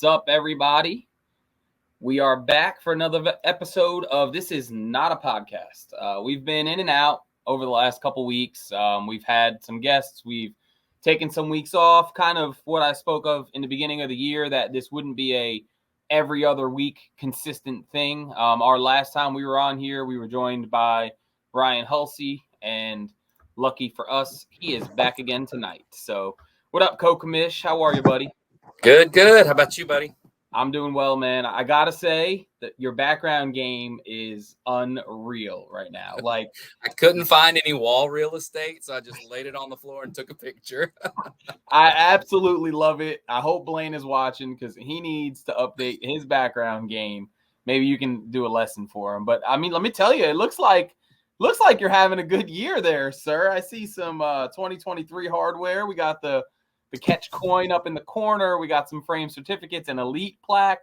What's up, everybody? We are back for another episode of This Is Not a Podcast. We've been in and out over the last couple weeks. We've had some guests. We've taken some weeks off, kind of what I spoke of in the beginning of the year, that this wouldn't be a every other week consistent thing. Our last time we were on here, we were joined by Brian Hulsey, and lucky for us, he is back again tonight. So what up, Co-Commish? How are you, buddy? Good. How about you, buddy? I'm doing well, man. I got to say that your background game is unreal right now. Like, I couldn't find any wall real estate, so I just laid it on the floor and took a picture. I absolutely love it. I hope Blaine is watching because he needs to update his background game. Maybe you can do a lesson for him. But, I mean, let me tell you, it looks like you're having a good year there, sir. I see some 2023 hardware. We got the catch coin up in the corner. We got some frame certificates, an elite plaque.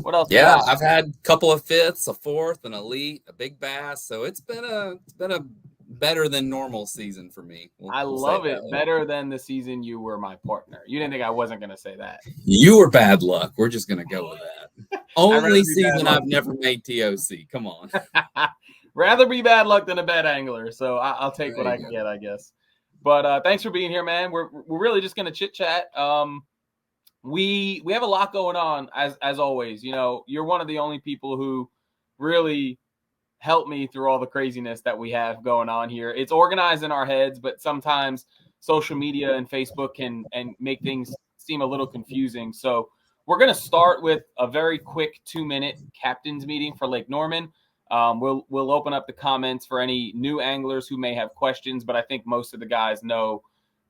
What else? Yeah, I've had a couple of fifths, a fourth, an elite, a big bass. So it's been a better than normal season for me. I love it. Better than the season you were my partner. You didn't think I wasn't going to say that. You were bad luck. We're just going to go with that. Only season I've never made TOC. Come on. Rather be bad luck than a bad angler. So I'll take what I can get, I guess. But thanks for being here, man. We're really just going to chit chat. We have a lot going on as always. You know, you're one of the only people who really help me through all the craziness that we have going on here. It's organized in our heads, but sometimes social media and Facebook can make things seem a little confusing. So we're going to start with a very quick 2-minute captain's meeting for Lake Norman. We'll open up the comments for any new anglers who may have questions, but I think most of the guys know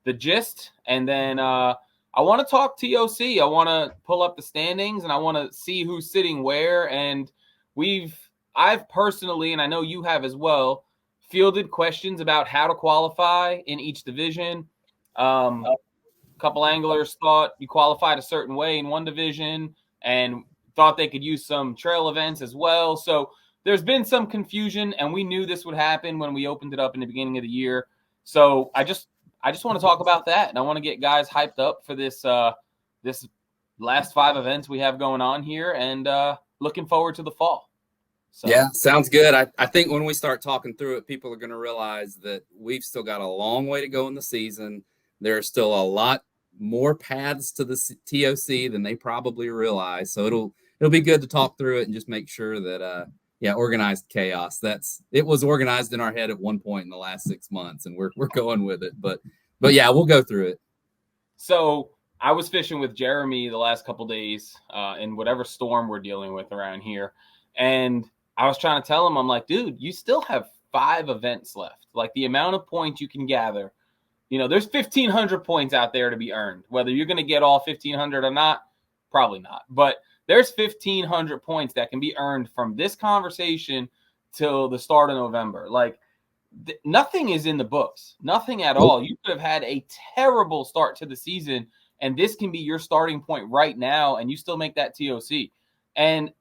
the gist. And then I want to talk TOC. I want to pull up the standings, and I want to see who's sitting where. And I've personally, and I know you have as well, fielded questions about how to qualify in each division. A couple anglers thought you qualified a certain way in one division and thought they could use some trail events as well. So there's been some confusion, and we knew this would happen when we opened it up in the beginning of the year. So I just want to talk about that, and I want to get guys hyped up for this this last 5 events we have going on here, and looking forward to the fall. So. Yeah, sounds good. I think when we start talking through it, people are going to realize that we've still got a long way to go in the season. There are still a lot more paths to the TOC than they probably realize. So it'll be good to talk through it and just make sure that organized chaos. It was organized in our head at one point in the last 6 months, and we're going with it. But yeah, we'll go through it. So I was fishing with Jeremy the last couple days in whatever storm we're dealing with around here, and I was trying to tell him, I'm like, dude, you still have 5 events left. Like, the amount of points you can gather, you know, there's 1,500 points out there to be earned. Whether you're going to get all 1,500 or not, probably not. But there's 1,500 points that can be earned from this conversation till the start of November. Like, nothing is in the books. Nothing at all. You could have had a terrible start to the season, and this can be your starting point right now, and you still make that TOC. And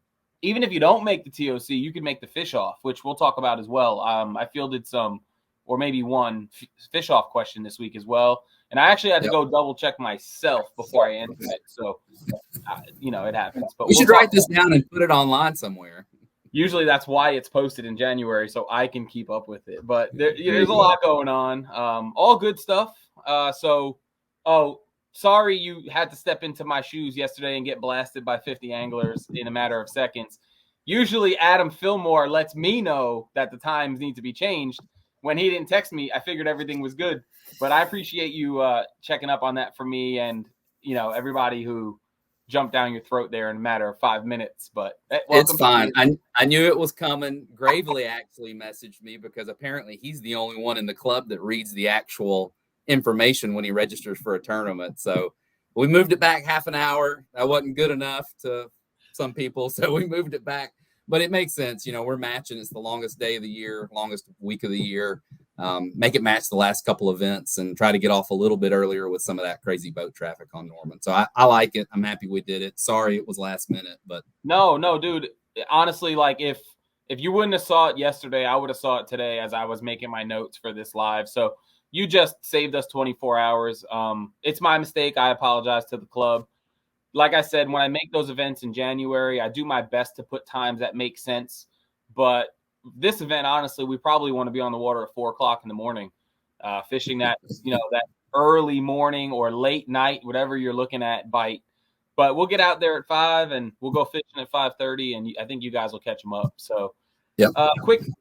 even if you don't make the TOC, you can make the fish off, which we'll talk about as well. I fielded some, or maybe one fish off question this week as well. And I actually had to go double check myself before I answered it. So, it happens. But we should write this down and put it online somewhere. Usually that's why it's posted in January, so I can keep up with it. But there's a lot going on. All good stuff. Sorry you had to step into my shoes yesterday and get blasted by 50 anglers in a matter of seconds. Usually Adam Fillmore lets me know that the times need to be changed. When he didn't text me, I figured everything was good. But I appreciate you checking up on that for me and, everybody who jumped down your throat there in a matter of 5 minutes. But it's fine. I knew it was coming. Gravely actually messaged me because apparently he's the only one in the club that reads the actual information when he registers for a tournament. So we moved it back half an hour. That wasn't good enough to some people, so we moved it back. But it makes sense. We're matching. It's the longest day of the year, longest week of the year. Make it match the last couple events and try to get off a little bit earlier with some of that crazy boat traffic on Norman. So I like it. I'm happy we did it. Sorry it was last minute, but no, dude. Honestly, like if you wouldn't have saw it yesterday, I would have saw it today as I was making my notes for this live. So you just saved us 24 hours. It's my mistake. I apologize to the club. like I said, when I make those events in January, I do my best to put times that make sense. But this event, honestly, we probably want to be on the water at 4:00 in the morning, fishing that, that early morning or late night, whatever you're looking at bite. But we'll get out there at 5 and we'll go fishing at 5:30, and I think you guys will catch them up. So,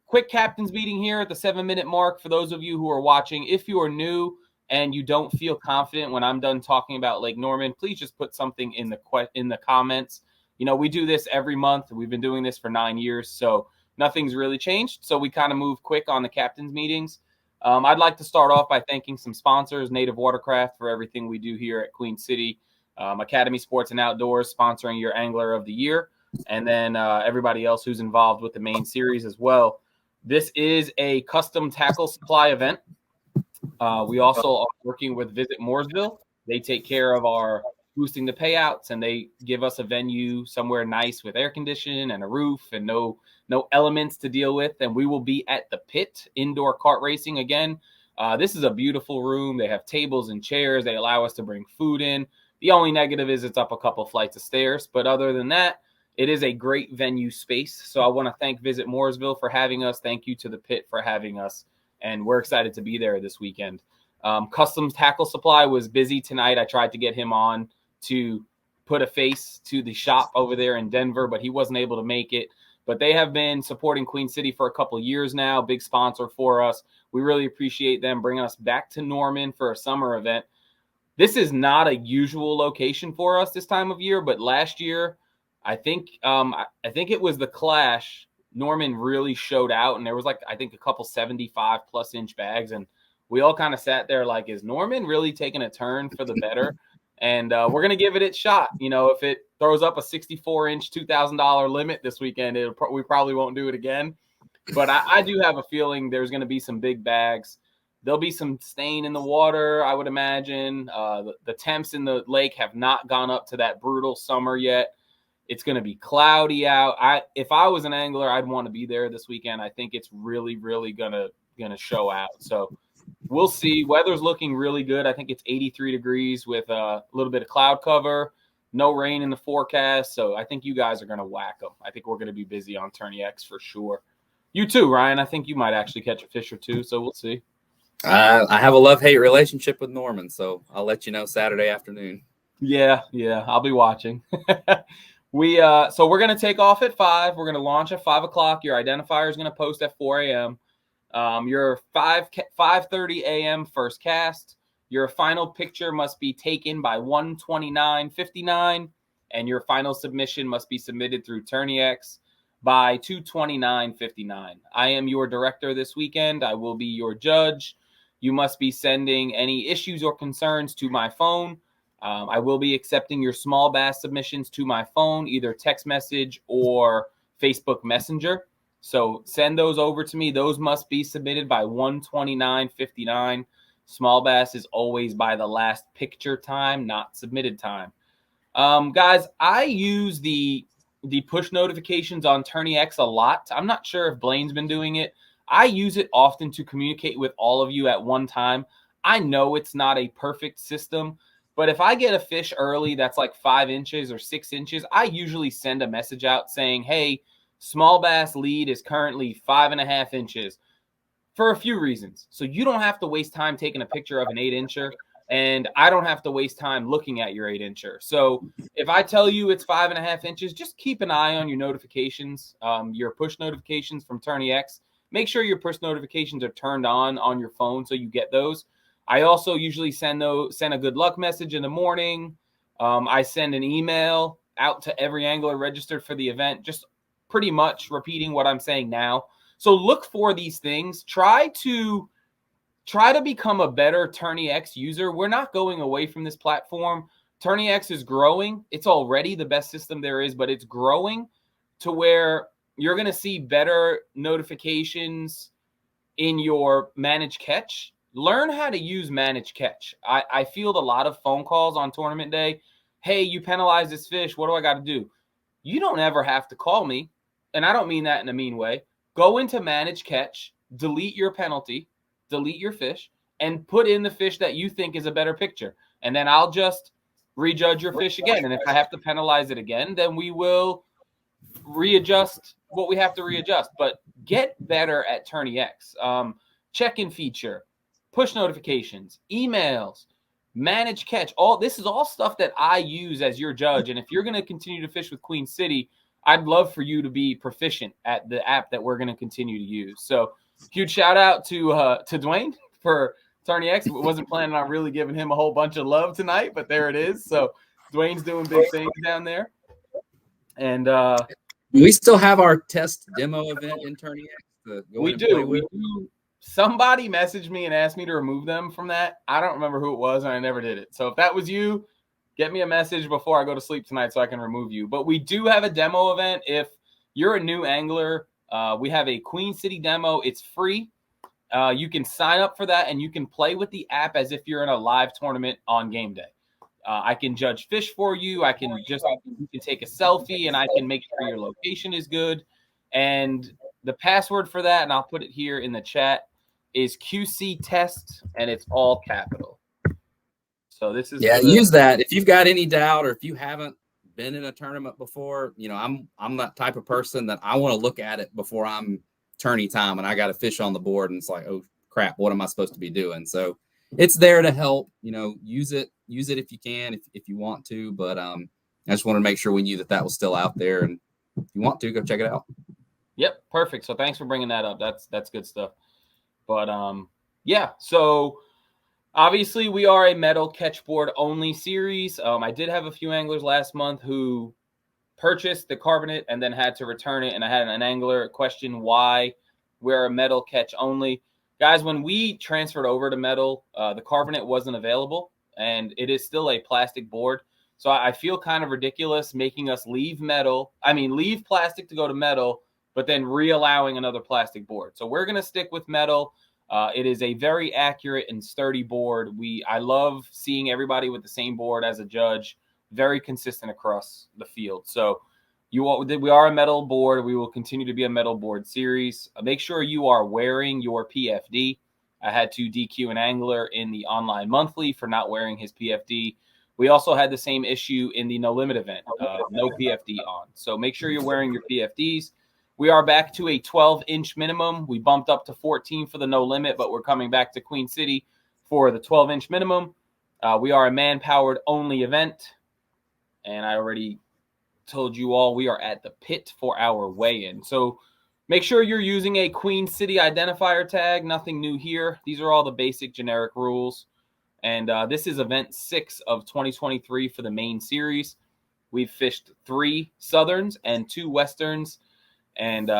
quick captain's meeting here at the 7-minute mark for those of you who are watching. If you are new and you don't feel confident when I'm done talking about Lake Norman, please just put something in the comments. We do this every month. We've been doing this for 9 years, so nothing's really changed. So we kind of move quick on the captain's meetings. I'd like to start off by thanking some sponsors, Native Watercraft, for everything we do here at Queen City, Academy Sports and Outdoors sponsoring your Angler of the Year, and then everybody else who's involved with the main series as well. This is a custom tackle supply event. We also are working with Visit Mooresville. They take care of our boosting the payouts, and they give us a venue somewhere nice with air conditioning and a roof and no elements to deal with. And we will be at the Pit indoor kart racing again. This is a beautiful room. They have tables and chairs. They allow us to bring food in. The only negative is it's up a couple flights of stairs. But other than that, it is a great venue space. So I want to thank Visit Mooresville for having us. Thank you to the Pit for having us. And we're excited to be there this weekend. Customs Tackle Supply was busy tonight. I tried to get him on to put a face to the shop over there in Denver, but he wasn't able to make it. But they have been supporting Queen City for a couple of years now, big sponsor for us. We really appreciate them bringing us back to Norman for a summer event. This is not a usual location for us this time of year, but last year, I think it was the Clash. Norman really showed out, and there was a couple 75+ inch bags, and we all kind of sat there like, is Norman really taking a turn for the better? And we're gonna give it its shot. If it throws up a 64-inch $2,000 limit this weekend, we probably won't do it again. But I do have a feeling there's gonna be some big bags. There'll be some stain in the water, I would imagine. The temps in the lake have not gone up to that brutal summer yet. It's going to be cloudy out. If I was an angler, I'd want to be there this weekend. I think it's really, really gonna show out. So we'll see. Weather's looking really good. I think it's 83 degrees with a little bit of cloud cover, no rain in the forecast. So I think you guys are going to whack them. I think we're going to be busy on Tourney X for sure. You too, Ryan. I think you might actually catch a fish or two. So we'll see. I have a love-hate relationship with Norman, so I'll let you know Saturday afternoon. Yeah, I'll be watching. So we're going to take off at 5. We're going to launch at 5 o'clock. Your identifier is going to post at 4 a.m. Your 5:30 a.m. first cast. Your final picture must be taken by 1:29:59, and your final submission must be submitted through TourneyX by 2:29:59. I am your director this weekend. I will be your judge. You must be sending any issues or concerns to my phone. I will be accepting your small bass submissions to my phone, either text message or Facebook Messenger. So send those over to me. Those must be submitted by 1:29:59. Small bass is always by the last picture time, not submitted time. Guys, I use the push notifications on Tourney X a lot. I'm not sure if Blaine's been doing it. I use it often to communicate with all of you at one time. I know it's not a perfect system, but if I get a fish early that's like 5 inches or 6 inches, I usually send a message out saying, hey, small bass lead is currently 5.5 inches for a few reasons. So you don't have to waste time taking a picture of an 8-incher, and I don't have to waste time looking at your 8-incher. So if I tell you it's 5.5 inches, just keep an eye on your notifications, your push notifications from Tourney X. Make sure your push notifications are turned on your phone so you get those. I also usually send a good luck message in the morning. I send an email out to every angler registered for the event, just pretty much repeating what I'm saying now. So look for these things. Try to become a better Tourney X user. We're not going away from this platform. Tourney X is growing. It's already the best system there is, but it's growing to where you're going to see better notifications in your managed catch. Learn how to use managed catch. I field a lot of phone calls on tournament day. Hey, you penalized this fish. What do I got to do? You don't ever have to call me. And I don't mean that in a mean way. Go into managed catch, delete your penalty, delete your fish, and put in the fish that you think is a better picture. And then I'll just rejudge your fish again. And if I have to penalize it again, then we will readjust what we have to readjust. But get better at Tourney X. Check-in feature, push notifications, emails, manage catch. This is all stuff that I use as your judge. And if you're going to continue to fish with Queen City, I'd love for you to be proficient at the app that we're going to continue to use. So huge shout out to Dwayne for Tourney X. Wasn't planning on really giving him a whole bunch of love tonight, but there it is. So Dwayne's doing big things down there. And we still have our test demo event in Tourney X. We do. Somebody messaged me and asked me to remove them from that. I don't remember who it was, and I never did it. So if that was you, get me a message before I go to sleep tonight so I can remove you. But we do have a demo event. If you're a new angler, we have a Queen City demo. It's free. You can sign up for that, and you can play with the app as if you're in a live tournament on game day. I can judge fish for you. You can take a selfie, and I can make sure your location is good. And the password for that, and I'll put it here in the chat, is QC test, and it's all capital. So this is use that if you've got any doubt, or if you haven't been in a tournament before. I'm that type of person that I want to look at it before I'm tourney time, and I got a fish on the board, and it's like, oh crap, what am I supposed to be doing? So it's there to help. Use it if you can, if you want to. But I just want to make sure we knew that was still out there, and if you want to, go check it out. Yep, perfect. So thanks for bringing that up. That's good stuff. But so obviously we are a metal catchboard only series. I did have a few anglers last month who purchased the carbonate and then had to return it, and I had an angler question why we're a metal catch only. Guys, when we transferred over to metal, the carbonate wasn't available, and it is still a plastic board. So I feel kind of ridiculous making us leave plastic to go to metal, but then re-allowing another plastic board. So we're going to stick with metal. It is a very accurate and sturdy board. I love seeing everybody with the same board as a judge, very consistent across the field. So we are a metal board. We will continue to be a metal board series. Make sure you are wearing your PFD. I had to DQ an angler in the online monthly for not wearing his PFD. We also had the same issue in the no limit event, no PFD on. So make sure you're wearing your PFDs. We are back to a 12-inch minimum. We bumped up to 14 for the no limit, but we're coming back to Queen City for the 12-inch minimum. We are a man-powered only event. And I already told you all we are at the pit for our weigh-in. So make sure you're using a Queen City identifier tag. Nothing new here. These are all the basic generic rules. And this is event 6 of 2023 for the main series. We've fished 3 Southerns and 2 Westerns. And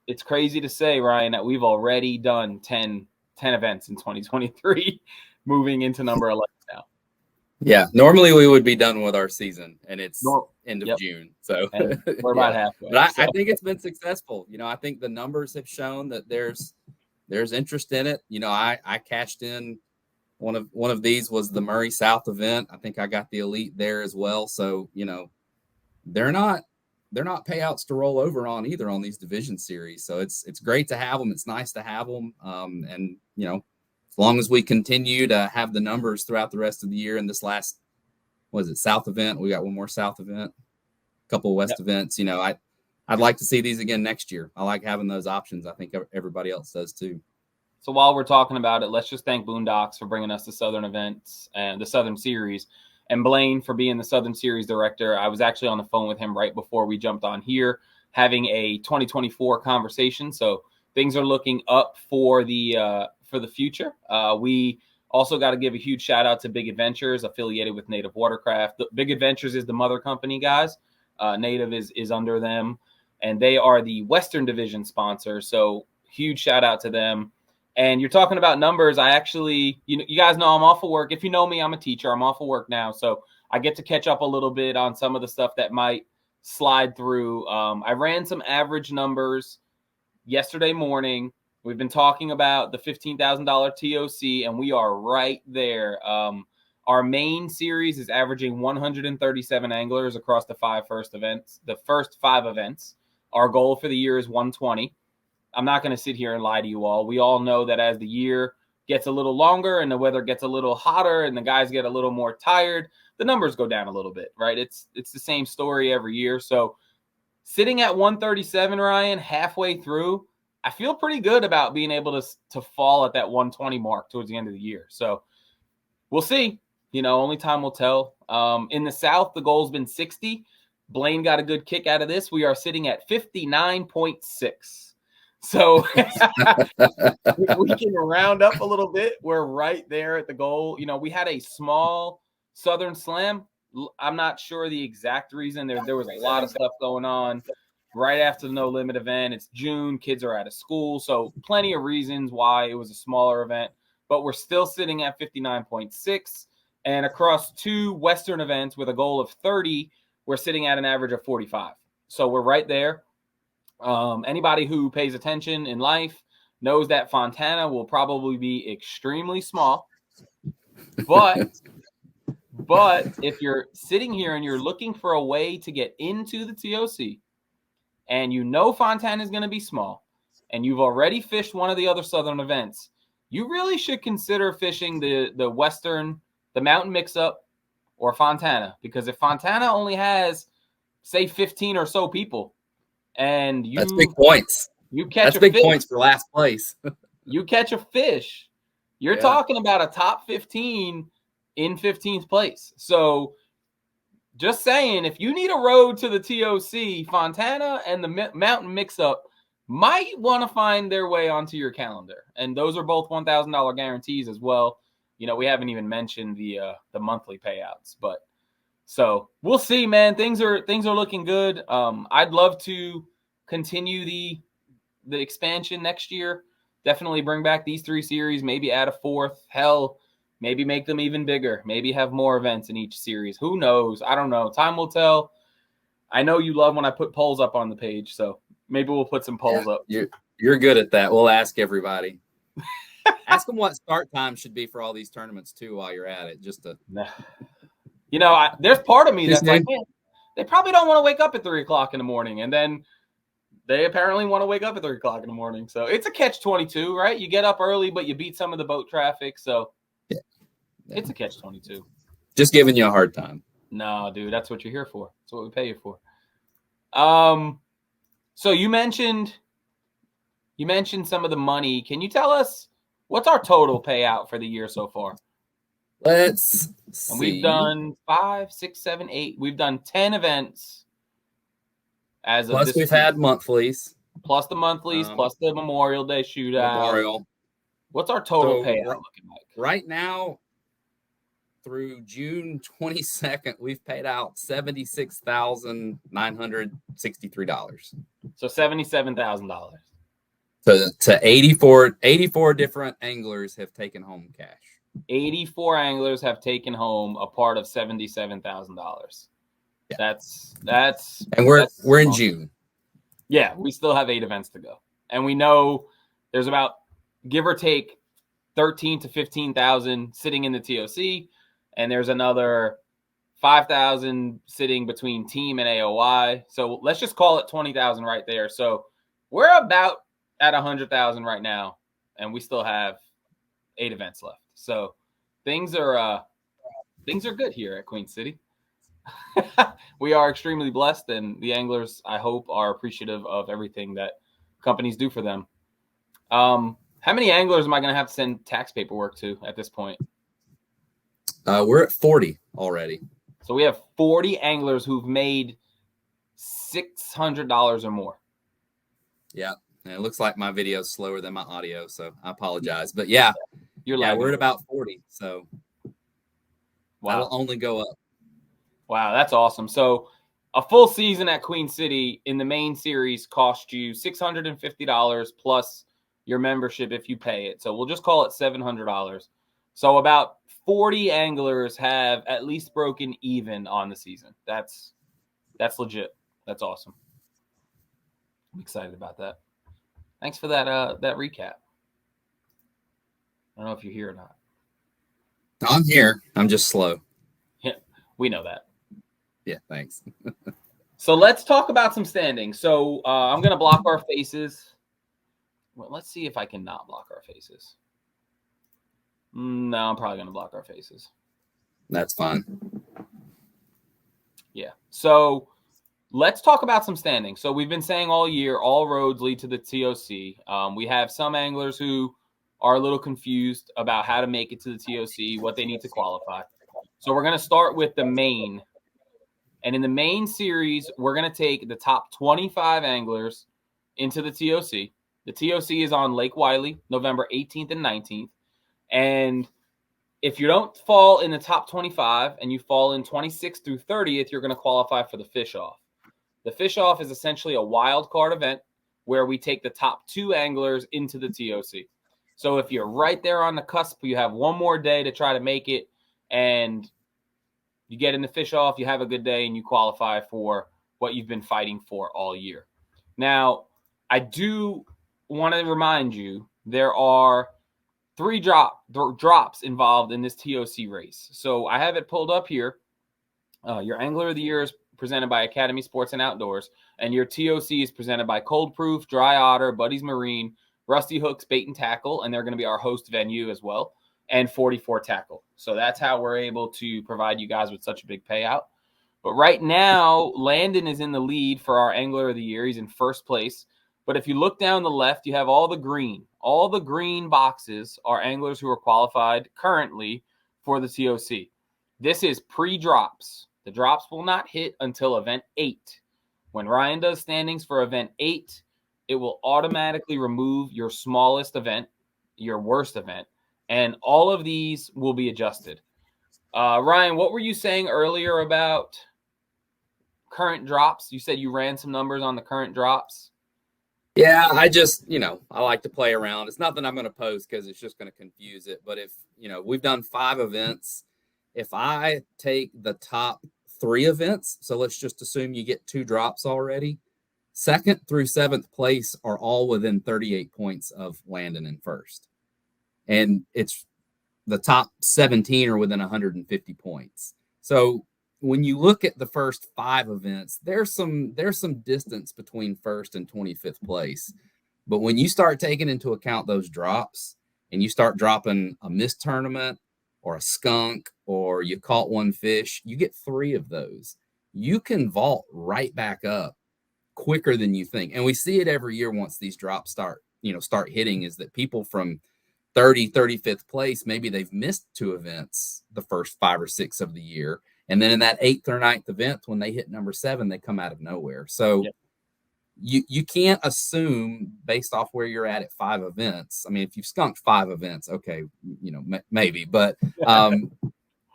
it's crazy to say, Ryan, that we've already done 10 events in 2023, moving into number 11 now. Yeah, normally we would be done with our season, and it's end of June. So we're about halfway. But I think it's been successful. I think the numbers have shown that there's interest in it. I cashed in one of these was the Murray South event. I think I got the elite there as well. So they're not payouts to roll over on either on these division series. So it's great to have them. It's nice to have them. And as long as we continue to have the numbers throughout the rest of the year in this last, South event, we got one more South event, a couple of West events. I'd like to see these again next year. I like having those options. I think everybody else does too. So while we're talking about it, let's just thank Boondocks for bringing us the Southern events and the Southern series. And Blaine for being the Southern Series director. I was actually on the phone with him right before we jumped on here, having a 2024 conversation. So things are looking up for the future. We also got to give a huge shout out to Big Adventures, affiliated with Native Watercraft. Big Adventures is the mother company, guys. Native is under them, and they are the Western Division sponsor. So huge shout out to them. And you're talking about numbers. I actually, you guys know I'm off of work. If you know me, I'm a teacher. I'm off of work now. So I get to catch up a little bit on some of the stuff that might slide through. I ran some average numbers yesterday morning. We've been talking about the $15,000 TOC, and we are right there. Our main series is averaging 137 anglers across the first 5 events. Our goal for the year is 120. I'm not going to sit here and lie to you all. We all know that as the year gets a little longer and the weather gets a little hotter and the guys get a little more tired, the numbers go down a little bit, right? It's the same story every year. So sitting at 137, Ryan, halfway through, I feel pretty good about being able to fall at that 120 mark towards the end of the year. So we'll see. Only time will tell. In the South, the goal's been 60. Blaine got a good kick out of this. We are sitting at 59.6. So we can round up a little bit. We're right there at the goal. We had a small Southern Slam. I'm not sure the exact reason. There was a lot of stuff going on right after the No Limit event. It's June. Kids are out of school. So plenty of reasons why it was a smaller event. But we're still sitting at 59.6. And across 2 Western events with a goal of 30, we're sitting at an average of 45. So we're right there. Anybody who pays attention in life knows that Fontana will probably be extremely small. But if you're sitting here and you're looking for a way to get into the TOC, and Fontana is going to be small, and you've already fished one of the other Southern events, you really should consider fishing the Western, the Mountain Mix-Up, or Fontana. Because if Fontana only has, say, 15 or so people, and that's big points. You catch that's big fish, points for last place. You catch a fish, you're talking about a top 15 in 15th place. So just saying, if you need a road to the TOC, Fontana and the Mountain Mix-Up might want to find their way onto your calendar. And those are both $1,000 guarantees as well. We haven't even mentioned the monthly payouts, but so we'll see, man. Things are looking good. I'd love to continue the expansion next year. Definitely bring back these 3 series, maybe add a 4th. Hell, maybe make them even bigger. Maybe have more events in each series. Who knows? I don't know. Time will tell. I know you love when I put polls up on the page, so maybe we'll put some polls up. You're good at that. We'll ask everybody. Ask them what start time should be for all these tournaments too while you're at it. Just to there's part of me that's like, man, they probably don't want to wake up at 3 o'clock in the morning, and then they apparently want to wake up at 3 o'clock in the morning. So it's a catch-22, right? You get up early, but you beat some of the boat traffic. So it's a catch-22. Just giving you a hard time. No, dude, that's what you're here for. That's what we pay you for. So you mentioned some of the money. Can you tell us what's our total payout for the year so far? Let's see. And we've done 5, 6, 7, 8. We've done 10 events. Plus, we've had monthlies. Plus the monthlies, plus the Memorial Day shootout. What's our total payout looking like? Right now, through June 22nd, we've paid out $76,963. So $77,000. So to 84 different anglers have taken home cash. 84 anglers have taken home a part of $77,000. Yeah. That's and we're in June. Yeah, we still have 8 events to go. And we know there's about, give or take, 13 to 15,000 sitting in the TOC, and there's another 5,000 sitting between team and AOI. So let's just call it 20,000 right there. So we're about at 100,000 right now, and we still have 8 events left. So things are good here at Queen City. We are extremely blessed, and the anglers, I hope, are appreciative of everything that companies do for them. How many anglers am I going to have to send tax paperwork to at this point? We're at 40 already. So we have 40 anglers who've made $600 or more. Yeah. And it looks like my video is slower than my audio, so I apologize. But yeah, we're at about 40. So that'll only go up. Wow, that's awesome. So a full season at Queen City in the main series cost you $650 plus your membership if you pay it. So we'll just call it $700. So about 40 anglers have at least broken even on the season. That's legit. That's awesome. I'm excited about that. Thanks for that recap. I don't know if you're here or not. I'm here. I'm just slow. Yeah, we know that. Yeah, thanks. So let's talk about some standings. So I'm going to block our faces. Well, let's see if I can not block our faces. No, I'm probably going to block our faces. That's fine. Yeah. So let's talk about some standings. So we've been saying all year, all roads lead to the TOC. We have some anglers who are a little confused about how to make it to the TOC, what they need to qualify. So we're going to start with the main. And in the main series, we're going to take the top 25 anglers into the TOC. The TOC is on Lake Wylie, November 18th and 19th. And if you don't fall in the top 25 and you fall in 26th through 30th, you're going to qualify for the fish off. The fish off is essentially a wild card event where we take the top 2 anglers into the TOC. So if you're right there on the cusp, you have one more day to try to make it, and you get in the fish off, you have a good day, and you qualify for what you've been fighting for all year. Now, I do want to remind you there are 3 drops involved in this TOC race. So I have it pulled up here. Your Angler of the Year is presented by Academy Sports and Outdoors, and your TOC is presented by Cold Proof, Dry Otter, Buddy's Marine, Rusty Hooks Bait and Tackle, and they're going to be our host venue as well, and 44 Tackle. So that's how we're able to provide you guys with such a big payout. But right now, Landon is in the lead for our Angler of the Year. He's in first place. But if you look down the left, you have all the green. All the green boxes are anglers who are qualified currently for the TOC. This is pre-drops. The drops will not hit until event 8. When Ryan does standings for event 8, it will automatically remove your smallest event, your worst event, and all of these will be adjusted. Ryan, what were you saying earlier about current drops? You said you ran some numbers on the current drops. Yeah, I just, I like to play around. It's nothing I'm going to post because it's just going to confuse it. But if, we've done 5 events, if I take the top 3 events, so let's just assume you get 2 drops already, 2nd through 7th place are all within 38 points of Landon in first. And it's the top 17 are within 150 points. So when you look at the first 5 events, there's some distance between first and 25th place. But when you start taking into account those drops and you start dropping a missed tournament or a skunk or you caught 1 fish, you get 3 of those. You can vault right back up quicker than you think. And we see it every year once these drops start hitting, is that people from 35th place, maybe they've missed 2 events the first 5 or 6 of the year. And then in that 8th or 9th event, when they hit number 7, they come out of nowhere. So you can't assume based off where you're at 5 events. I mean, if you've skunked 5 events, okay, maybe, but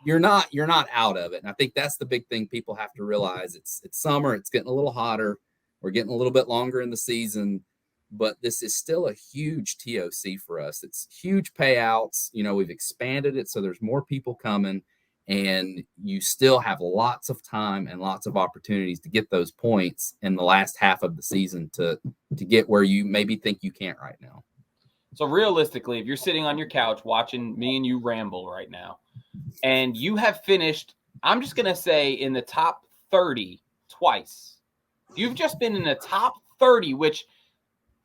you're not out of it. And I think that's the big thing people have to realize. It's summer. It's getting a little hotter. We're getting a little bit longer in the season, but this is still a huge TOC for us. It's huge payouts. We've expanded it, so there's more people coming. And you still have lots of time and lots of opportunities to get those points in the last half of the season to get where you maybe think you can't right now. So realistically, if you're sitting on your couch watching me and you ramble right now, and you have finished, I'm just going to say, in the top 30 twice. You've just been in the top 30, which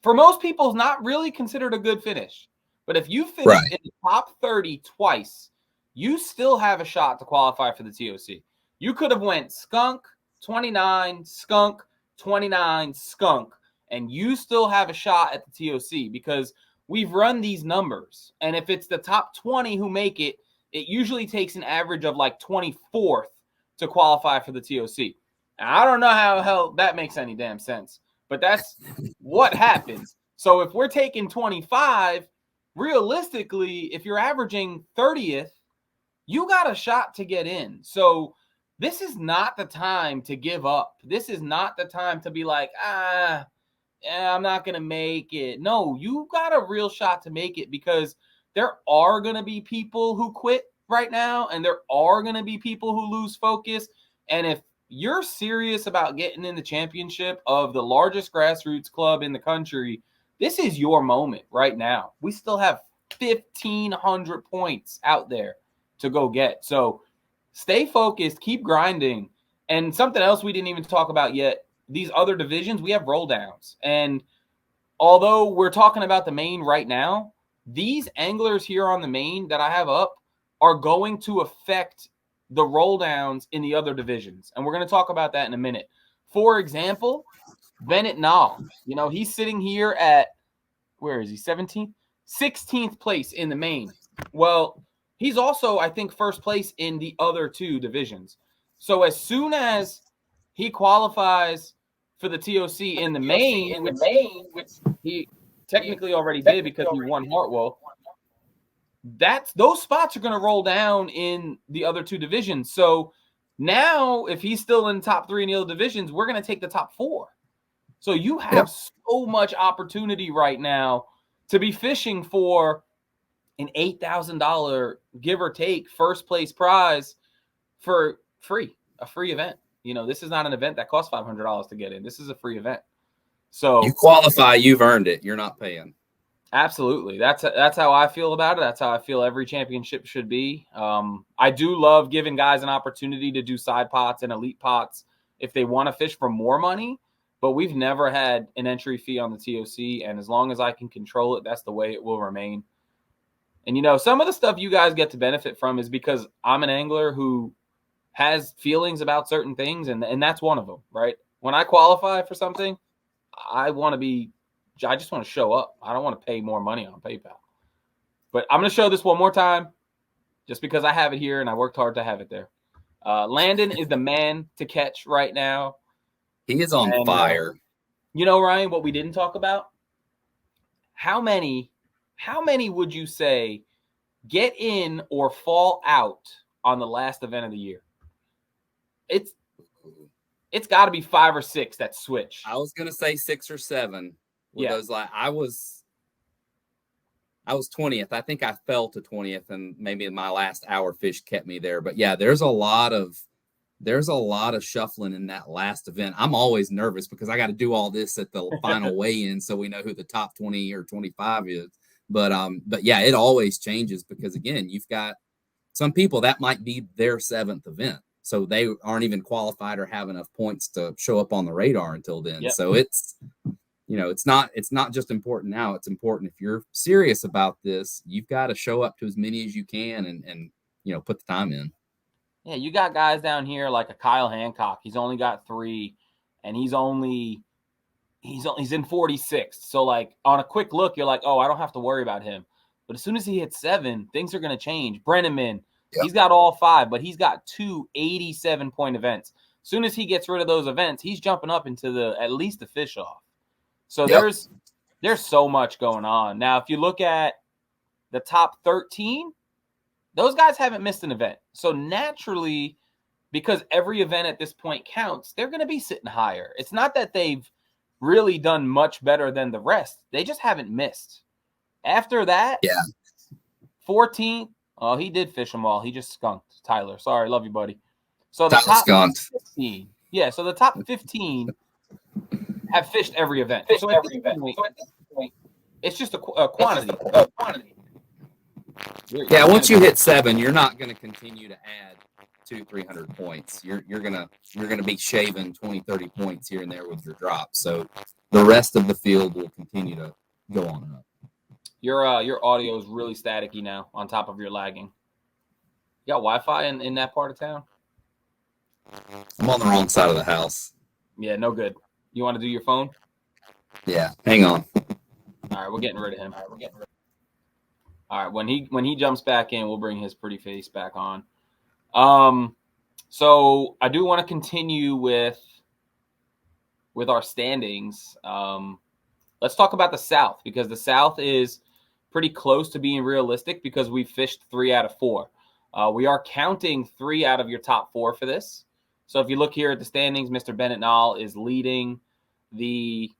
for most people is not really considered a good finish. But if you finish in the top 30 twice, you still have a shot to qualify for the TOC. You could have went skunk, 29, skunk, 29, skunk, and you still have a shot at the TOC because we've run these numbers. And if it's the top 20 who make it, it usually takes an average of like 24th to qualify for the TOC. And I don't know how hell that makes any damn sense, but that's what happens. So if we're taking 25, realistically, if you're averaging 30th, you got a shot to get in. So this is not the time to give up. This is not the time to be like, I'm not going to make it. No, you got a real shot to make it because there are going to be people who quit right now, and there are going to be people who lose focus. And if you're serious about getting in the championship of the largest grassroots club in the country, this is your moment right now. We still have 1,500 points out there to go get. So stay focused, keep grinding. And something else we didn't even talk about yet, these other divisions, we have roll downs. And although we're talking about the main right now, these anglers here on the main that I have up are going to affect the roll downs in the other divisions. And we're going to talk about that in a minute. For example, Bennett Nall, he's sitting here at, where is he, 17th? 16th place in the main. Well, he's also, I think, first place in the other two divisions. So as soon as he qualifies for the TOC in the main, which he technically already did because he won Hartwell, those spots are going to roll down in the other two divisions. So now if he's still in top 3 in the other divisions, we're going to take the top 4. So you have so much opportunity right now to be fishing for an $8,000 give or take first place prize for free, a free event. This is not an event that costs $500 to get in. This is a free event. So you qualify, you've earned it. You're not paying. Absolutely. That's how I feel about it. That's how I feel every championship should be. I do love giving guys an opportunity to do side pots and elite pots if they want to fish for more money. But we've never had an entry fee on the TOC, and as long as I can control it, that's the way it will remain. And, some of the stuff you guys get to benefit from is because I'm an angler who has feelings about certain things, and that's one of them, right? When I qualify for something, I just want to show up. I don't want to pay more money on PayPal. But I'm going to show this one more time just because I have it here and I worked hard to have it there. Landon is the man to catch right now. He is on fire. Ryan, what we didn't talk about? How many would you say get in or fall out on the last event of the year? It's got to be 5 or 6 that switch. I was going to say 6 or 7. Those, like, I was 20th. I think I fell to 20th, and maybe my last hour fish kept me there. But yeah, there's a lot of shuffling in that last event. I'm always nervous because I got to do all this at the final weigh-in, so we know who the top 20 or 25 is. But yeah, it always changes because, again, you've got some people that might be their 7th event, so they aren't even qualified or have enough points to show up on the radar until then. Yep. So it's not just important now. It's important if you're serious about this, you've got to show up to as many as you can and put the time in. Yeah, you got guys down here like a Kyle Hancock. He's only got 3, and he's in 46th. So like on a quick look, you're like, oh, I don't have to worry about him. But as soon as he hits 7, things are going to change. Brenneman, He's got all 5, but he's got 2 87-point events. As soon as he gets rid of those events, he's jumping up into at least the fish off. So there's so much going on. Now, if you look at the top 13, those guys haven't missed an event. So naturally, because every event at this point counts, they're going to be sitting higher. It's not that they've really done much better than the rest. They just haven't missed. After that, 14th, oh, he did fish them all. He just skunked. Tyler, sorry, love you, buddy. So the top 15, so the top 15 have fished every event. So at this point, it's just a quantity. Yeah, once you hit 7, you're not going to continue to add 200-300 points. You're gonna be shaving 20-30 points here and there with your drop. So the rest of the field will continue to go on and up. Your audio is really staticky now on top of your lagging. You got Wi-Fi in that part of town? I'm on the wrong side of the house. Yeah, no good. You want to do your phone? Yeah, hang on. All right, we're getting rid of him. All right, when he jumps back in, we'll bring his pretty face back on. So I do want to continue with our standings. Let's talk about the South, because the South is pretty close to being realistic because we fished 3 out of 4. We are counting 3 out of your top 4 for this. So if you look here at the standings, Mr. Bennett Nall is leading the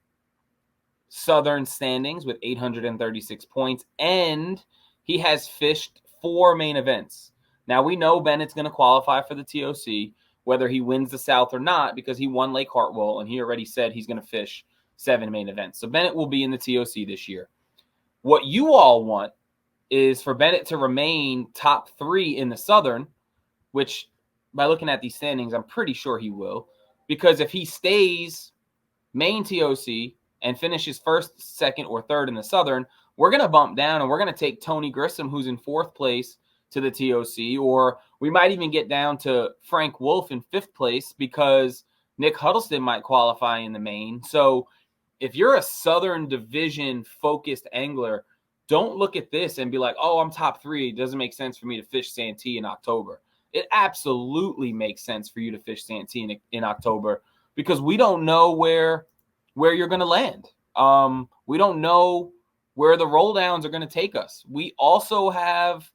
Southern standings with 836 points, and he has fished 4 main events. Now, we know Bennett's going to qualify for the TOC, whether he wins the South or not, because he won Lake Hartwell, and he already said he's going to fish 7 main events. So Bennett will be in the TOC this year. What you all want is for Bennett to remain top 3 in the Southern, which by looking at these standings, I'm pretty sure he will, because if he stays main TOC and finishes 1st, 2nd, or 3rd in the Southern, we're going to bump down and we're going to take Tony Grissom, who's in 4th place, to the TOC, or we might even get down to Frank Wolf in 5th place because Nick Huddleston might qualify in the main. So if you're a Southern Division focused angler, don't look at this and be like, oh, I'm top 3. It doesn't make sense for me to fish Santee in October. It absolutely makes sense for you to fish Santee in October because we don't know where you're going to land. We don't know where the roll downs are going to take us. We also have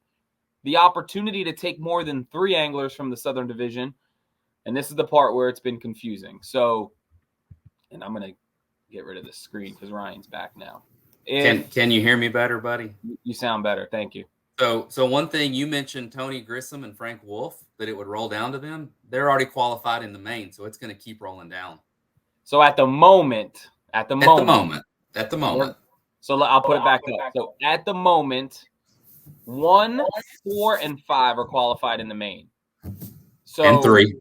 the opportunity to take more than 3 anglers from the Southern Division. And this is the part where it's been confusing. So, and I'm going to get rid of this screen because Ryan's back now. Can you hear me better, buddy? You sound better. Thank you. So one thing you mentioned, Tony Grissom and Frank Wolf, that it would roll down to them. They're already qualified in the main, so it's going to keep rolling down. So at the moment. So I'll put it back up. So at the moment, 1, 4, and 5 are qualified in the main. So and 3.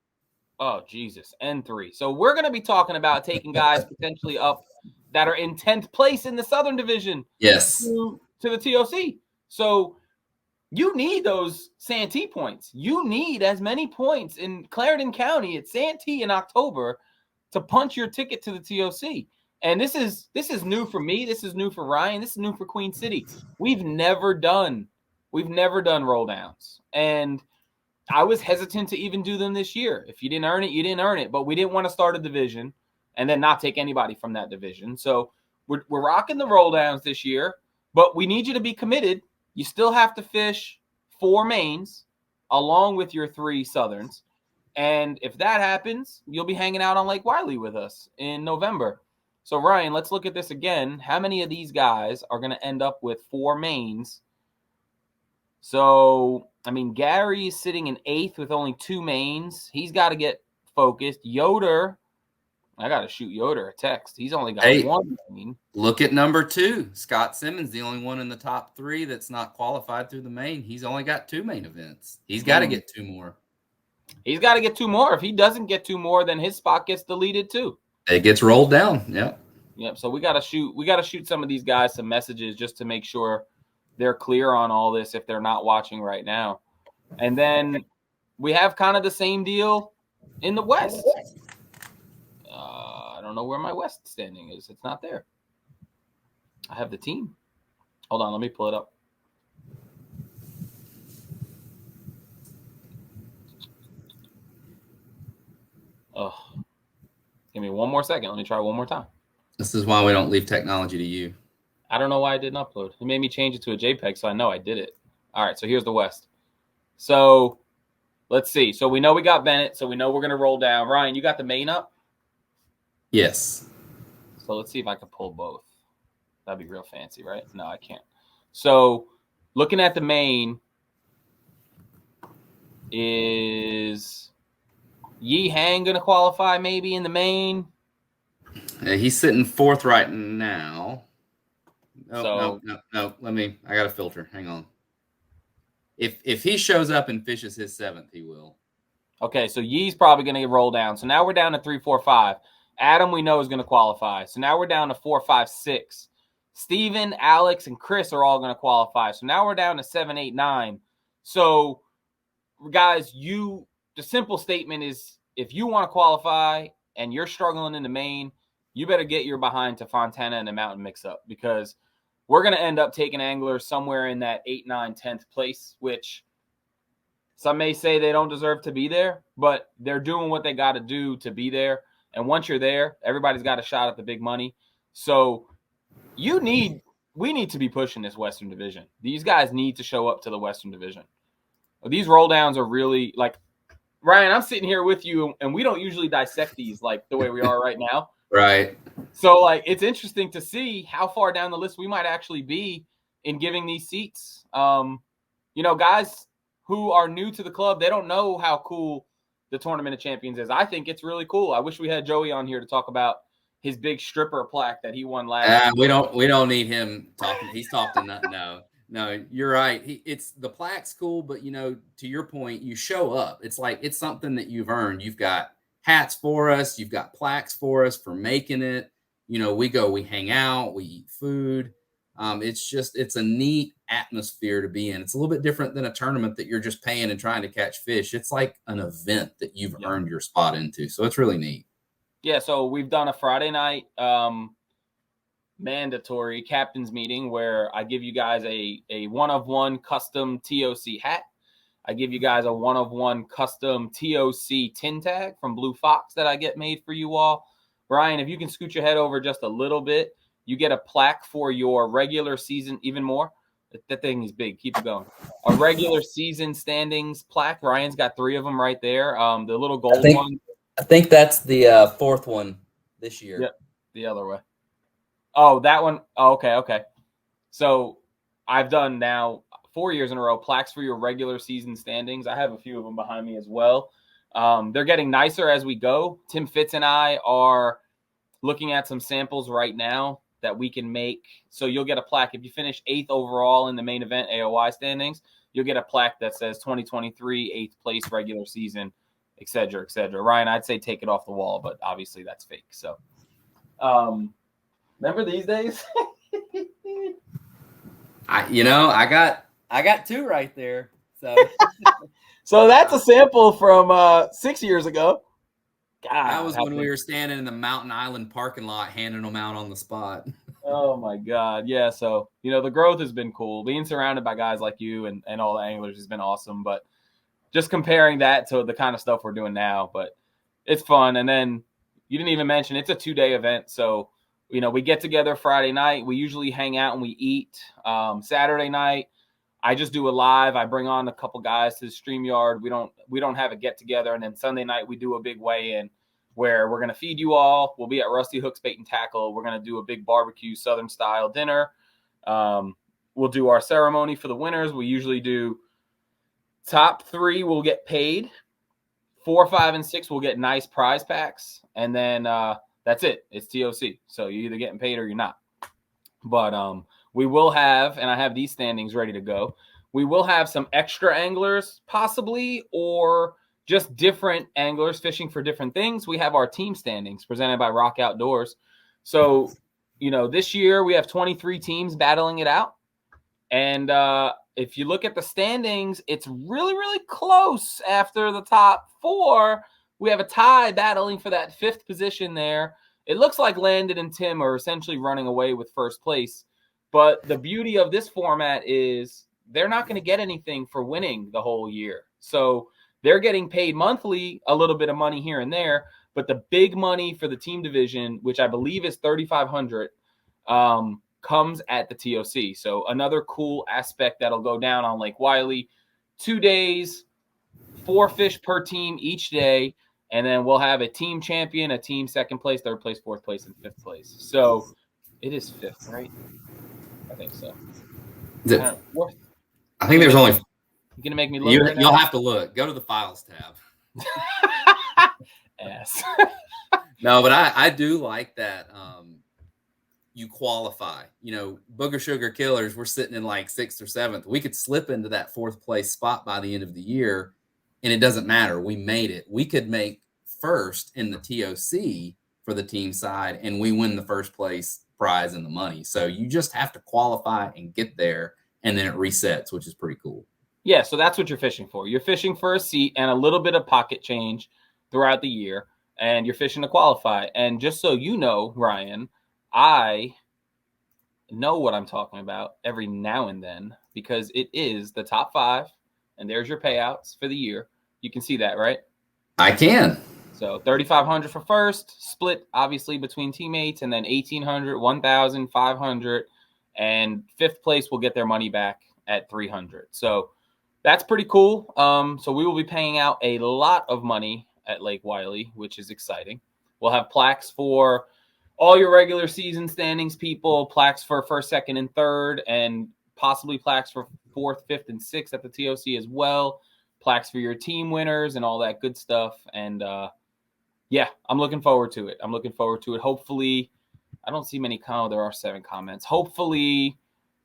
Oh, Jesus. And 3. So we're going to be talking about taking guys potentially up that are in 10th place in the Southern Division. Yes. To the TOC. So you need those Santee points. You need as many points in Clarendon County at Santee in October to punch your ticket to the TOC. And this is new for me. This is new for Ryan. This is new for Queen City. We've never done roll downs. And I was hesitant to even do them this year. If you didn't earn it, you didn't earn it. But we didn't want to start a division and then not take anybody from that division. So we're rocking the roll downs this year, but we need you to be committed. You still have to fish 4 mains along with your 3 Southerns. And if that happens, you'll be hanging out on Lake Wiley with us in November. So, Ryan, let's look at this again. How many of these guys are going to end up with 4 mains? So, I mean, Gary's sitting in 8th with only 2 mains. He's got to get focused. Yoder, I got to shoot Yoder a text. He's only got 1 main. Look at number 2. Scott Simmons, the only one in the top 3 that's not qualified through the main. He's only got 2 main events. He's got to get 2 more. He's got to get 2 more. If he doesn't get 2 more, then his spot gets deleted too. It gets rolled down. Yep. So we got to shoot some of these guys some messages just to make sure they're clear on all this if they're not watching right now. And then we have kind of the same deal in the West. I don't know where my West standing is. It's not there. I have the team. Hold on, let me pull it up. Oh, give me one more second. Let me try one more time. This is why we don't leave technology to you. I don't know why I didn't upload. It made me change it to a JPEG, so I know I did it. All right, so here's the West. So let's see. So we know we got Bennett, so we know we're going to roll down. Ryan, you got the main up? Yes. So let's see if I can pull both. That'd be real fancy, right? No, I can't. So looking at the main, is Yi Hang going to qualify maybe in the main? He's sitting 4th right now. No. I got a filter. Hang on. If he shows up and fishes his 7th, he will. Okay, so Yi's probably going to roll down. So now we're down to 3, 4, 5. Adam, we know, is going to qualify. So now we're down to 4, 5, 6. Steven, Alex, and Chris are all going to qualify. So now we're down to 7, 8, 9. So, guys, the simple statement is if you want to qualify and you're struggling in the main, you better get your behind to Fontana and the Mountain Mix-Up because we're going to end up taking anglers somewhere in that 8, 9, 10th place, which some may say they don't deserve to be there, but they're doing what they got to do to be there. And once you're there, everybody's got a shot at the big money. So we need to be pushing this Western Division. These guys need to show up to the Western Division. These roll downs are really like, Ryan, I'm sitting here with you, and we don't usually dissect these like the way we are right now. Right. So, like, it's interesting to see how far down the list we might actually be in giving these seats. Guys who are new to the club, they don't know how cool the Tournament of Champions is. I think it's really cool. I wish we had Joey on here to talk about his big stripper plaque that he won last year. We don't need him talking. He's talking. No, you're right. It's the plaque's cool, but to your point, you show up. It's like it's something that you've earned. You've got hats for us. You've got plaques for us for making it. We hang out, we eat food. It's a neat atmosphere to be in. It's a little bit different than a tournament that you're just paying and trying to catch fish. It's like an event that you've earned your spot into. So it's really neat. Yeah. So we've done a Friday night mandatory captain's meeting where I give you guys a 1-of-1 custom TOC hat. I give you guys a 1-of-1 custom TOC tin tag from Blue Fox that I get made for you all. Brian, if you can scoot your head over just a little bit, you get a plaque for your regular season, even more. That thing is big. Keep it going. A regular season standings plaque. Ryan's got 3 of them right there. The little gold one. I think that's the fourth one this year. Yep, the other way. Oh, that one. Oh, okay. So I've done now 4 years in a row plaques for your regular season standings. I have a few of them behind me as well. They're getting nicer as we go. Tim Fitz and I are looking at some samples right now that we can make. So you'll get a plaque. If you finish 8th overall in the main event AOY standings, you'll get a plaque that says 2023 8th place regular season, et cetera, et cetera. Ryan, I'd say take it off the wall, but obviously that's fake. So remember these days? I got 2 right there. So so that's a sample from 6 years ago. God, that was when we were standing in the Mountain Island parking lot handing them out on the spot. Oh my God. Yeah. So, the growth has been cool. Being surrounded by guys like you and all the anglers has been awesome. But just comparing that to the kind of stuff we're doing now, but it's fun. And then you didn't even mention it's a 2-day event. So, we get together Friday night. We usually hang out and we eat. Saturday night, I just do a live. I bring on a couple guys to the StreamYard. We don't have a get together. And then Sunday night we do a big weigh-in where we're going to feed you all. We'll be at Rusty Hooks Bait and Tackle. We're going to do a big barbecue Southern style dinner. We'll do our ceremony for the winners. We usually do top 3 will get paid. 4, 5, and 6 will get nice prize packs. And then that's it. It's TOC. So you're either getting paid or you're not. But we will have, and I have these standings ready to go, we will have some extra anglers possibly, or just different anglers fishing for different things. We have our team standings presented by Rock Outdoors. So, this year we have 23 teams battling it out. And if you look at the standings, it's really, really close after the top 4. We have a tie battling for that 5th position there. It looks like Landon and Tim are essentially running away with first place. But the beauty of this format is they're not going to get anything for winning the whole year. So they're getting paid monthly, a little bit of money here and there. But the big money for the team division, which I believe is $3,500, comes at the TOC. So another cool aspect that'll go down on Lake Wiley. 2 days, 4 fish per team each day. And then we'll have a team champion, a team 2nd place, 3rd place, 4th place, and 5th place. So it is 5th, right? I think so. I think there's only. You're going to make me look right now? You'll have to look. Go to the files tab. Ass. No, but I do like that you qualify. Booger Sugar Killers, we're sitting in like 6th or 7th. We could slip into that 4th place spot by the end of the year, and it doesn't matter. We made it. We could make 1st in the TOC for the team side, and we win the 1st place prize and the money. So you just have to qualify and get there, and then it resets, which is pretty cool. Yeah, so that's what you're fishing for. You're fishing for a seat and a little bit of pocket change throughout the year, and you're fishing to qualify. And just so you know, Ryan, I know what I'm talking about every now and then because it is the top 5, and there's your payouts for the year. You can see that, right? I can. So $3,500 for 1st, split obviously between teammates, and then $1,800, $1,000, $500, and 5th place will get their money back at $300. So that's pretty cool. So we will be paying out a lot of money at Lake Wiley, which is exciting. We'll have plaques for all your regular season standings people, plaques for 1st, 2nd, and 3rd, and possibly plaques for 4th, 5th, and 6th at the TOC as well. Plaques for your team winners and all that good stuff. And yeah, I'm looking forward to it. Hopefully, I don't see many comments. There are 7 comments. Hopefully,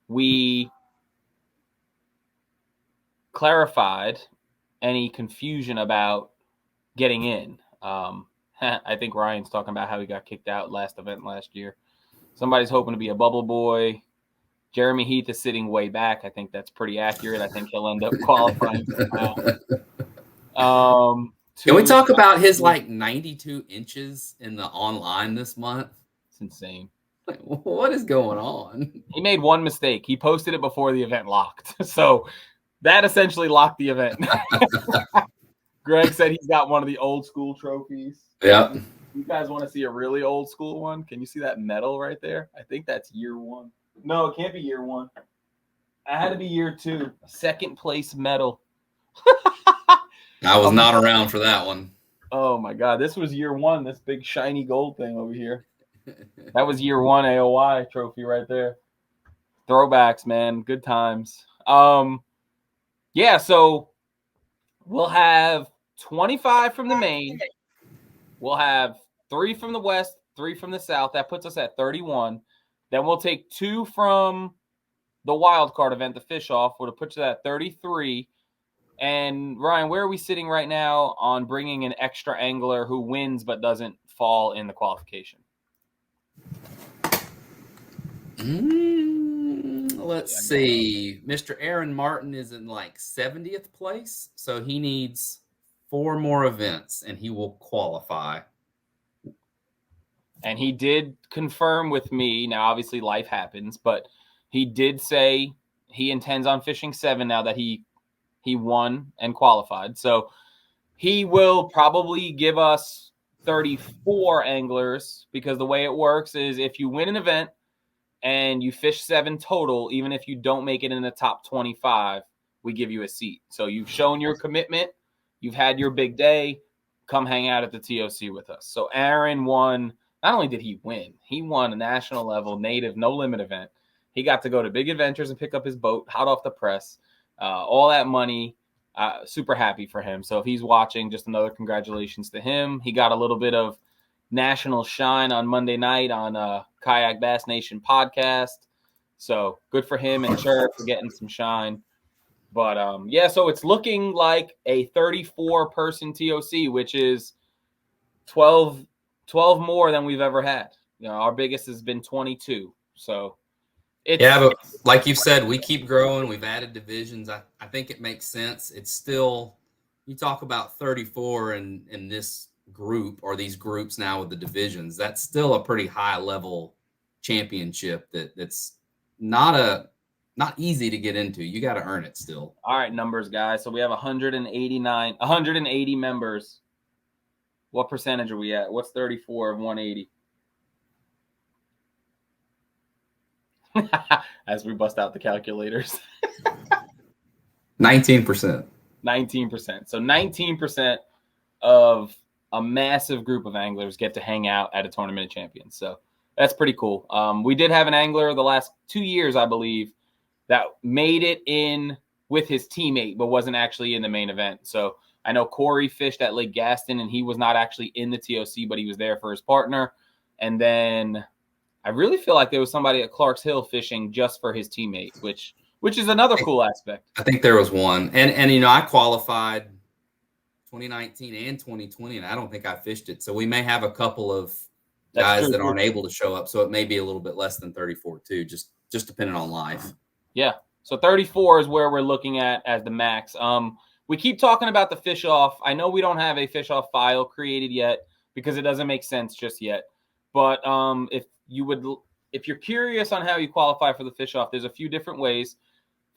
we clarified any confusion about getting in. I think Ryan's talking about how he got kicked out last event last year. Somebody's hoping to be a bubble boy. Jeremy Heath is sitting way back. I think that's pretty accurate. I think he'll end up qualifying somehow. Can we talk about his 92 inches in the online this month? It's insane. Like, what is going on? He made one mistake. He posted it before the event locked. So that essentially locked the event. Greg said he's got one of the old school trophies. Yeah. You guys want to see a really old school one? Can you see that medal right there? I think that's year 1. No, it can't be year 1. It had to be year 2. Second place medal. I was not around for that one. Oh my God. This was year 1, this big shiny gold thing over here. That was year 1 AOY trophy right there. Throwbacks, man. Good times. Yeah, so we'll have 25 from the main. We'll have 3 from the west, 3 from the south. That puts us at 31. Then we'll take 2 from the wild card event, the fish off, would have put you at 33. And Ryan, where are we sitting right now on bringing an extra angler who wins but doesn't fall in the qualification? Let's see. Mr. Aaron Martin is in like 70th place, so he needs 4 more events and he will qualify. And he did confirm with me. Now, obviously, life happens, but he did say he intends on fishing 7 now that he won and qualified. So he will probably give us 34 anglers, because the way it works is if you win an event and you fish 7 total, even if you don't make it in the top 25, we give you a seat. So you've shown your commitment. You've had your big day. Come hang out at the TOC with us. So Aaron won. Not only did he win, he won a national level native no limit event. He got to go to Big Adventures and pick up his boat hot off the press. All that money. Super happy for him. So if he's watching, just another congratulations to him. He got a little bit of national shine on Monday night on Kayak Bass Nation podcast. So good for him and Cher for getting some shine. But yeah, so it's looking like a 34 person TOC, which is 12 more than we've ever had. You know, our biggest has been 22. So but like you said, we keep growing. We've added divisions. I think it makes sense. It's still, you talk about 34 in this group or these groups now with the divisions. That's still a pretty high level championship that's not easy to get into. You got to earn it still. All right, numbers, guys. So we have 180 members. What percentage are we at? What's 34 of 180? As we bust out the calculators. 19%. 19%. So 19% of a massive group of anglers get to hang out at a Tournament of Champions. So that's pretty cool. We did have an angler the last 2 years, I believe, that made it in with his teammate, but wasn't actually in the main event. So I know Corey fished at Lake Gaston, and he was not actually in the TOC, but he was there for his partner. And then I really feel like there was somebody at Clark's Hill fishing just for his teammate, which is another cool aspect. I think there was one. And you know, I qualified 2019 and 2020, and I don't think I fished it. So we may have a couple of guys that aren't able to show up. So it may be a little bit less than 34 too, just depending on life. Yeah. So 34 is where we're looking at as the max. We keep talking about the fish off. I know we don't have a fish off file created yet because it doesn't make sense just yet. But if you're curious on how you qualify for the fish off, there's a few different ways.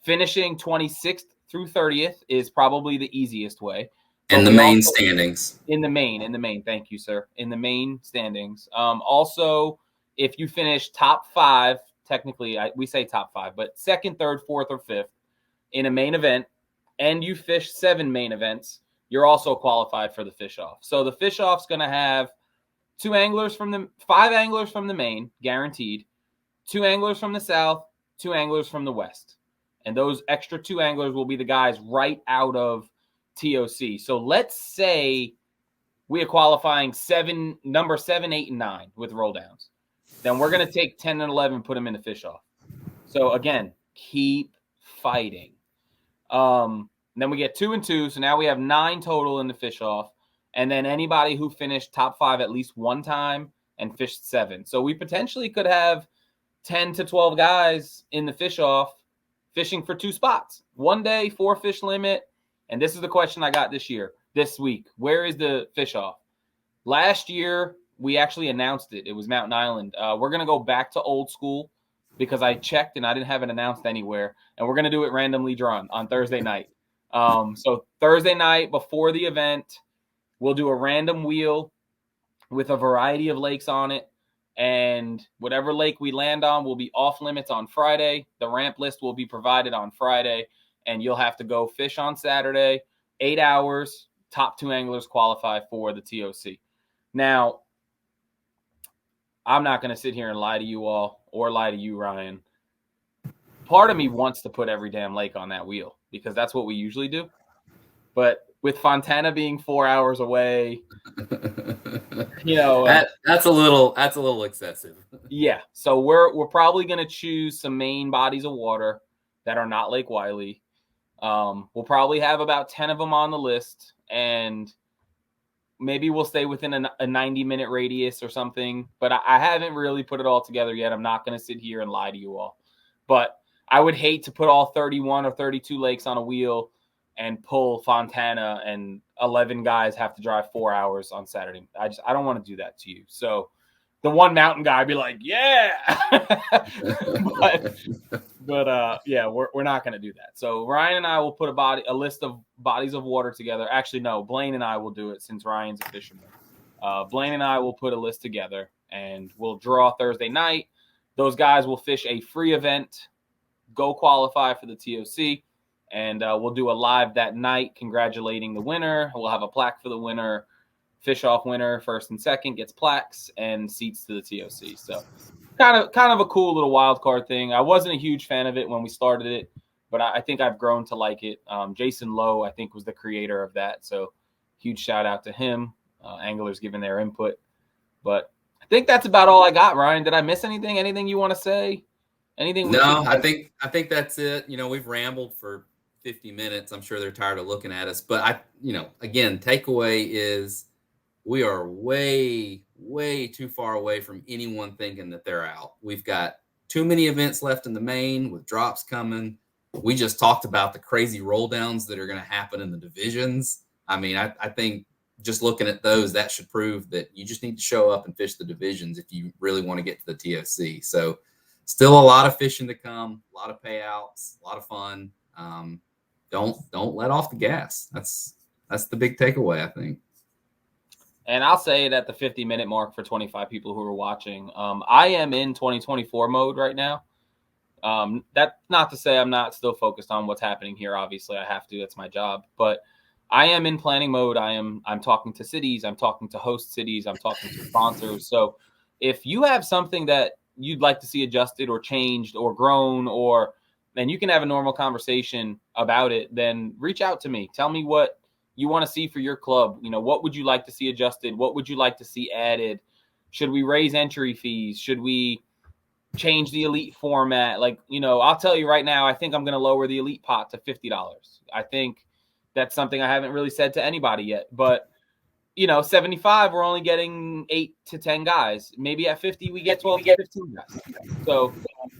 Finishing 26th through 30th is probably the easiest way. In the main standings. In the main. Thank you, sir. In the main standings. Also, if you finish top 5, technically we say top 5, but 2nd, 3rd, 4th, or 5th in a main event, and you fish 7 main events, you're also qualified for the fish off. So the fish off's going to have 5 anglers from the main, guaranteed, 2 anglers from the south, 2 anglers from the west. And those extra 2 anglers will be the guys right out of TOC. So let's say we are qualifying number 7, 8, and 9 with roll downs. Then we're going to take 10 and 11 and put them in the fish off. So again, keep fighting. Then we get 2 and 2. So now we have 9 total in the fish off. And then anybody who finished top 5 at least one time and fished 7. So we potentially could have 10 to 12 guys in the fish off fishing for 2 spots. 1 day, 4 fish limit. And this is the question I got this week. Where is the fish off? Last year, we actually announced it. It was Mountain Island. We're going to go back to old school because I checked and I didn't have it announced anywhere. And we're going to do it randomly drawn on Thursday night. So Thursday night before the event, we'll do a random wheel with a variety of lakes on it. And whatever lake we land on will be off limits on Friday. The ramp list will be provided on Friday. And you'll have to go fish on Saturday, 8 hours. Top 2 anglers qualify for the TOC. Now, I'm not going to sit here and lie to you all or lie to you, Ryan. Part of me wants to put every damn lake on that wheel because that's what we usually do. But with Fontana being 4 hours away, that's a little excessive. Yeah. So we're probably going to choose some main bodies of water that are not Lake Wiley. We'll probably have about 10 of them on the list, and maybe we'll stay within a 90-minute radius or something. But I haven't really put it all together yet. I'm not going to sit here and lie to you all. But I would hate to put all 31 or 32 lakes on a wheel and pull Fontana and 11 guys have to drive 4 hours on Saturday. I don't want to do that to you. So the one mountain guy be like, yeah, but yeah, we're not going to do that. So Ryan and I will put a list of bodies of water together. Actually, no, Blaine and I will do it since Ryan's a fisherman. Blaine and I will put a list together and we'll draw Thursday night. Those guys will fish a free event, go qualify for the TOC. And we'll do a live that night congratulating the winner. We'll have a plaque for the winner. Fish off winner, first and second, gets plaques and seats to the TOC. So kind of a cool little wild card thing. I wasn't a huge fan of it when we started it, but I think I've grown to like it. Jason Lowe, I think, was the creator of that. So huge shout out to him. Anglers giving their input. But I think that's about all I got, Ryan. Did I miss anything? Anything you want to say? Anything? No, I think that's it. We've rambled for 50 minutes. I'm sure they're tired of looking at us, but again, takeaway is we are way, way too far away from anyone thinking that they're out. We've got too many events left in the main with drops coming. We just talked about the crazy roll downs that are going to happen in the divisions. I mean, I think just looking at those, that should prove that you just need to show up and fish the divisions if you really want to get to the TOC. So still a lot of fishing to come, a lot of payouts, a lot of fun. Don't let off the gas. That's the big takeaway, I think. And I'll say it at the 50-minute mark for 25 people who are watching. I am in 2024 mode right now. That's not to say I'm not still focused on what's happening here. Obviously, I have to. That's my job. But I am in planning mode. I'm talking to cities. I'm talking to host cities. I'm talking to sponsors. So if you have something that you'd like to see adjusted or changed or grown, and you can have a normal conversation about it, then reach out to me. Tell me what you want to see for your club. What would you like to see adjusted? What would you like to see added? Should we raise entry fees? Should we change the elite format? I'll tell you right now, I think I'm going to lower the elite pot to $50. I think that's something I haven't really said to anybody yet, but 75, we're only getting 8 to 10 guys. Maybe at 50, we get 12 to 15 guys. So,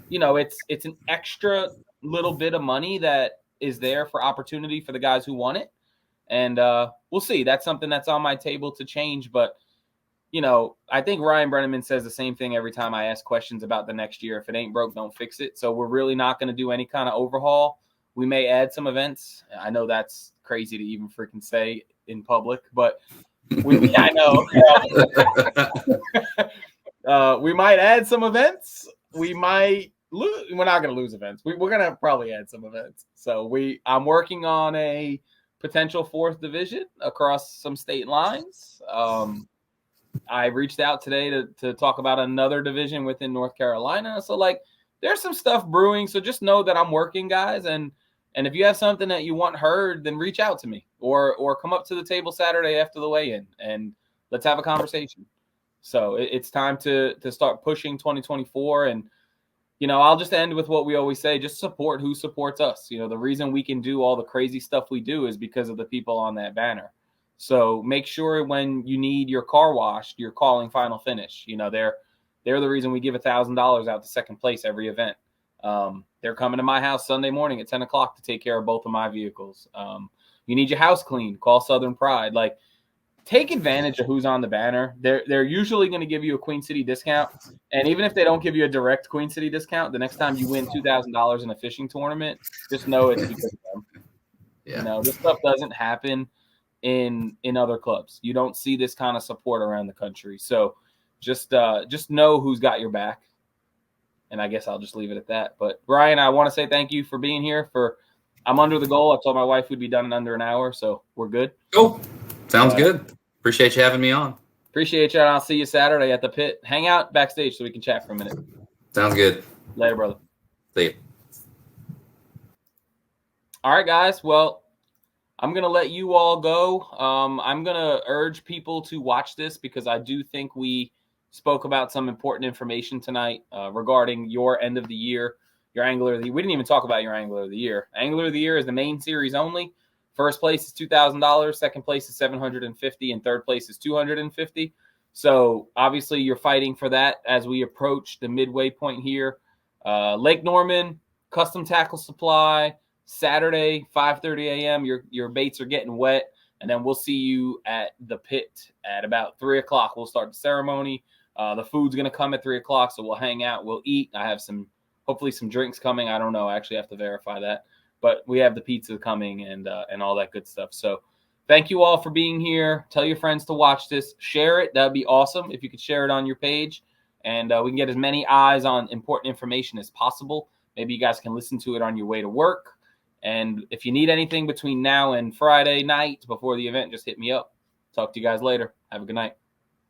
it's an extra little bit of money that is there for opportunity for the guys who want it. And we'll see. That's something that's on my table to change. But, I think Ryan Brenneman says the same thing every time I ask questions about the next year. If it ain't broke, don't fix it. So we're really not going to do any kind of overhaul. We may add some events. I know that's crazy to even freaking say in public, but I know. We might add some events. We might lose. We're not going to lose events. We're going to probably add some events. So I'm working on a potential 4th division across some state lines. I reached out today to talk about another division within North Carolina. So there's some stuff brewing. So just know that I'm working, guys. And if you have something that you want heard, then reach out to me or come up to the table Saturday after the weigh-in and let's have a conversation. So it's time to start pushing 2024. And, I'll just end with what we always say, just support who supports us. The reason we can do all the crazy stuff we do is because of the people on that banner. So make sure when you need your car washed, you're calling Final Finish. They're the reason we give $1,000 out to second place every event. They're coming to my house Sunday morning at 10 o'clock to take care of both of my vehicles. You need your house cleaned, call Southern Pride. Like, take advantage of who's on the banner. They're usually going to give you a Queen City discount. And even if they don't give you a direct Queen City discount, the next time you win $2,000 in a fishing tournament, just know it's because of them. Yeah. You know, this stuff doesn't happen in other clubs. You don't see this kind of support around the country. So just know who's got your back. And I guess I'll just leave it at that. But Ryan, I want to say thank you for being here. I'm under the goal. I told my wife we'd be done in under an hour, so we're good. Cool. Sounds good. Appreciate you having me on. Appreciate you. And I'll see you Saturday at the pit. Hang out backstage so we can chat for a minute. Sounds good. Later, brother. See you. All right, guys. Well, I'm going to let you all go. I'm going to urge people to watch this because I do think we spoke about some important information tonight regarding your end of the year, your Angler of the Year. We didn't even talk about your Angler of the Year. Angler of the Year is the main series only. First place is $2,000, second place is $750, and third place is $250. So obviously you're fighting for that as we approach the midway point here. Lake Norman, Custom Tackle Supply, Saturday, 5:30 a.m. Your baits are getting wet, and then we'll see you at the pit at about 3 o'clock. We'll start the ceremony. The food's going to come at 3 o'clock, so we'll hang out. We'll eat. I have hopefully some drinks coming. I don't know. I actually have to verify that. But we have the pizza coming and all that good stuff. So thank you all for being here. Tell your friends to watch this. Share it. That would be awesome if you could share it on your page. And we can get as many eyes on important information as possible. Maybe you guys can listen to it on your way to work. And if you need anything between now and Friday night before the event, just hit me up. Talk to you guys later. Have a good night.